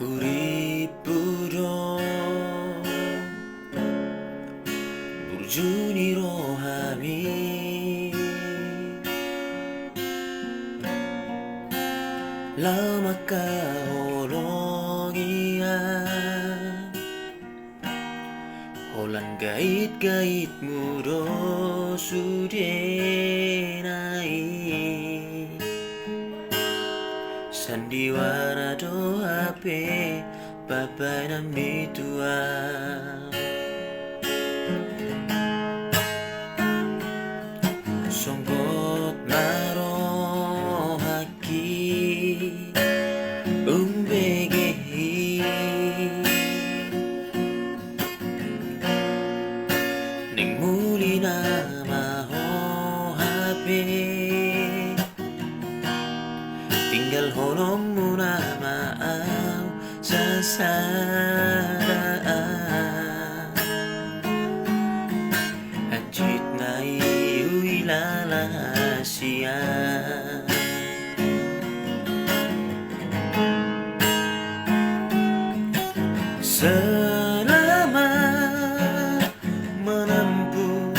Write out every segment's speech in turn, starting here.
Urip budho burjuni rohami lama kahologia holan gait-gait mudo sudenai sandiwara do ape babai nami tua songgot maro haki umbegehi ning muli nama ho hape tinggal honom muna maaw sa saraan Hajit na iyu'y lalasiyan Selamat menempuh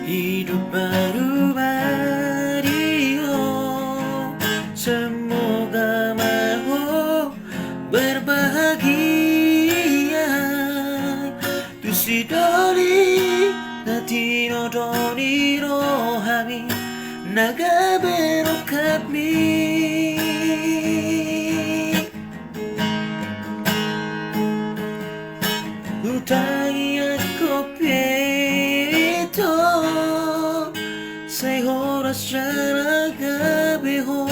hidup baru Mario Semoga mau berbahagia Tusidoli natino doni rohami Naga berokami Utangi aku pieto Say horas jara gabeho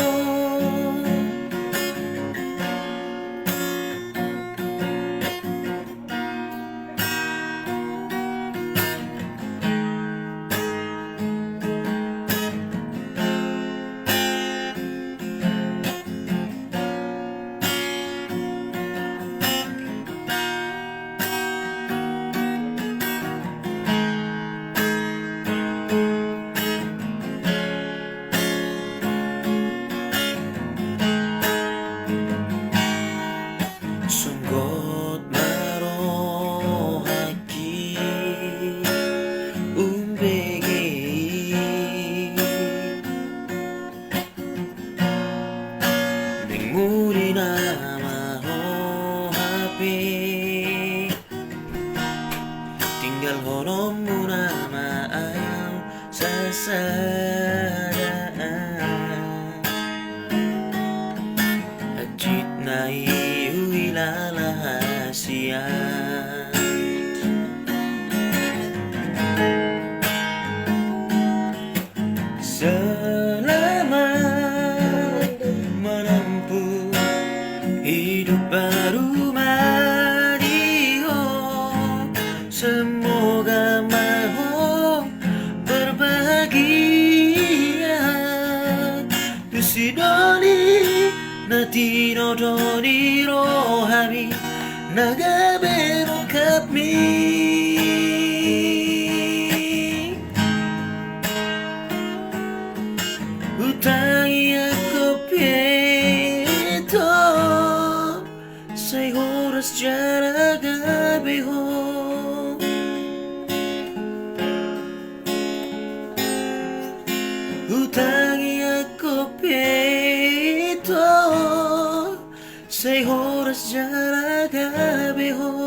Sunggot maro haki umbegi ning muri nama ho hape tinggal honom muna maaw sa sadaan Hajit na iyu'y lalasiyan Selamat menempuh hidup baru Mario Semoga mau berbahagia Tusidoni natino doni rohami Naga berokami Utangi aku pieto Say horas jara gabeho Utangi aku pieto Say horas jara gabeho